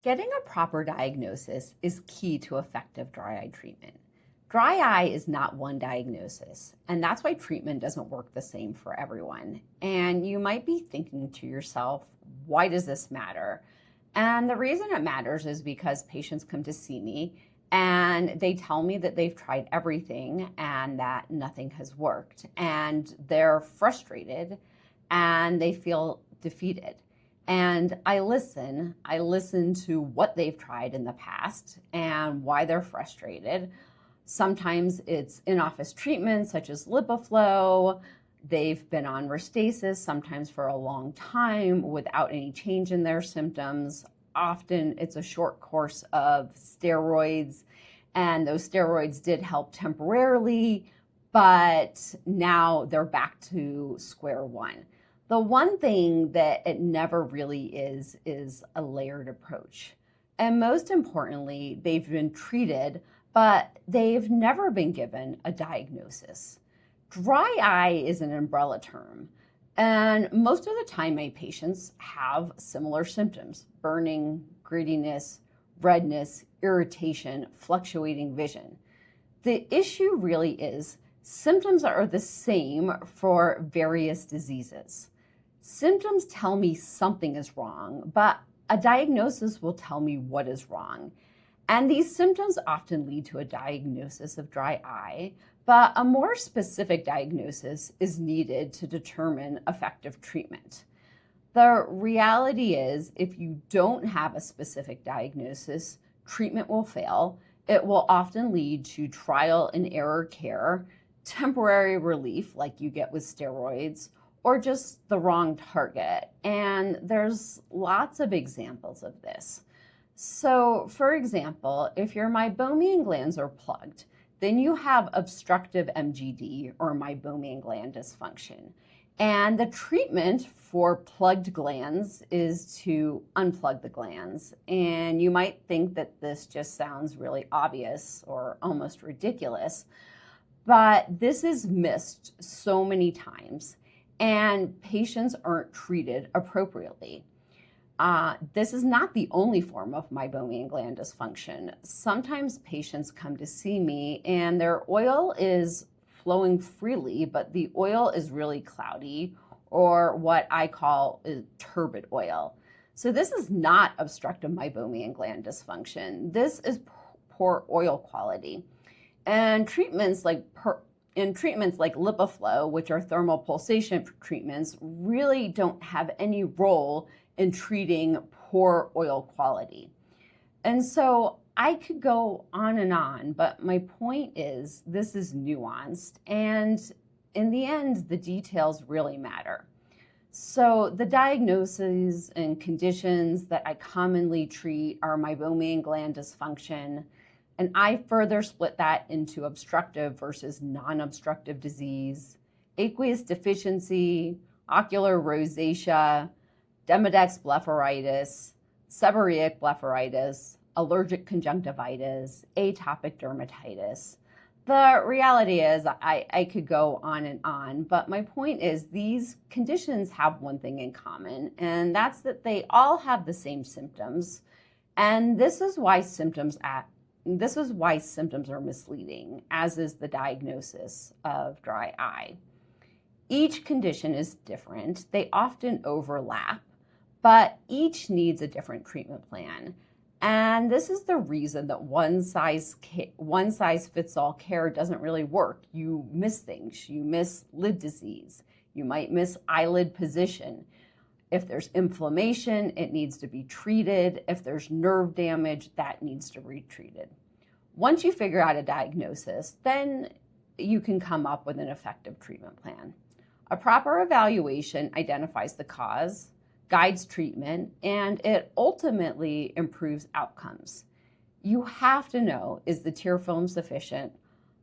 Getting a proper diagnosis is key to effective dry eye treatment. Dry eye is not one diagnosis, and that's why treatment doesn't work the same for everyone. And you might be thinking to yourself, why does this matter? And the reason it matters is because patients come to see me and they tell me that they've tried everything and that nothing has worked. And they're frustrated and they feel defeated. And I listen to what they've tried in the past and why they're frustrated. Sometimes it's in-office treatment such as LipiFlow. They've been on Restasis, sometimes for a long time without any change in their symptoms. Often it's a short course of steroids, and those steroids did help temporarily, but now they're back to square one. The one thing that it never really is a layered approach. And most importantly, they've been treated, but they've never been given a diagnosis. Dry eye is an umbrella term, and most of the time my patients have similar symptoms: burning, grittiness, redness, irritation, fluctuating vision. The issue really is symptoms are the same for various diseases. Symptoms tell me something is wrong, but a diagnosis will tell me what is wrong. And these symptoms often lead to a diagnosis of dry eye, but a more specific diagnosis is needed to determine effective treatment. The reality is, if you don't have a specific diagnosis, treatment will fail. It will often lead to trial and error care, temporary relief like you get with steroids, or just the wrong target. And there's lots of examples of this. So for example, if your meibomian glands are plugged, then you have obstructive MGD or meibomian gland dysfunction. And the treatment for plugged glands is to unplug the glands. And you might think that this just sounds really obvious or almost ridiculous, but this is missed so many times, and patients aren't treated appropriately. This is not the only form of meibomian gland dysfunction. Sometimes patients come to see me and their oil is flowing freely, but the oil is really cloudy, or what I call turbid oil. So this is not obstructive meibomian gland dysfunction. This is poor oil quality. And treatments like LipiFlow, which are thermal pulsation treatments, really don't have any role in treating poor oil quality. And so I could go on, but my point is this is nuanced, and in the end, the details really matter. So the diagnoses and conditions that I commonly treat are meibomian gland dysfunction, and I further split that into obstructive versus non-obstructive disease, aqueous deficiency, ocular rosacea, Demodex blepharitis, seborrheic blepharitis, allergic conjunctivitis, atopic dermatitis. The reality is I could go on, but my point is these conditions have one thing in common, and that's that they all have the same symptoms, and this is why symptoms are misleading, as is the diagnosis of dry eye. Each condition is different. They often overlap, but each needs a different treatment plan. And this is the reason that one size fits all care doesn't really work. You miss things. You miss lid disease. You might miss eyelid position. If there's inflammation, it needs to be treated. If there's nerve damage, that needs to be retreated. Once you figure out a diagnosis, then you can come up with an effective treatment plan. A proper evaluation identifies the cause, guides treatment, and it ultimately improves outcomes. You have to know, is the tear film sufficient?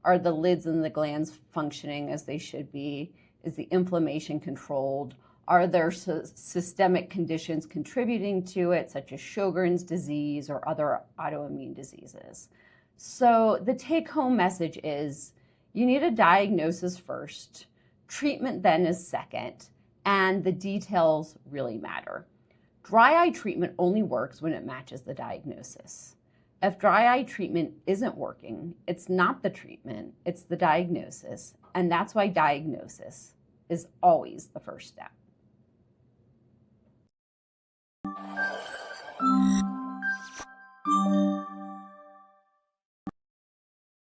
Are the lids and the glands functioning as they should be? Is the inflammation controlled? Are there systemic conditions contributing to it, such as Sjogren's disease or other autoimmune diseases? So the take-home message is you need a diagnosis first, treatment then is second, and the details really matter. Dry eye treatment only works when it matches the diagnosis. If dry eye treatment isn't working, it's not the treatment, it's the diagnosis, and that's why diagnosis is always the first step.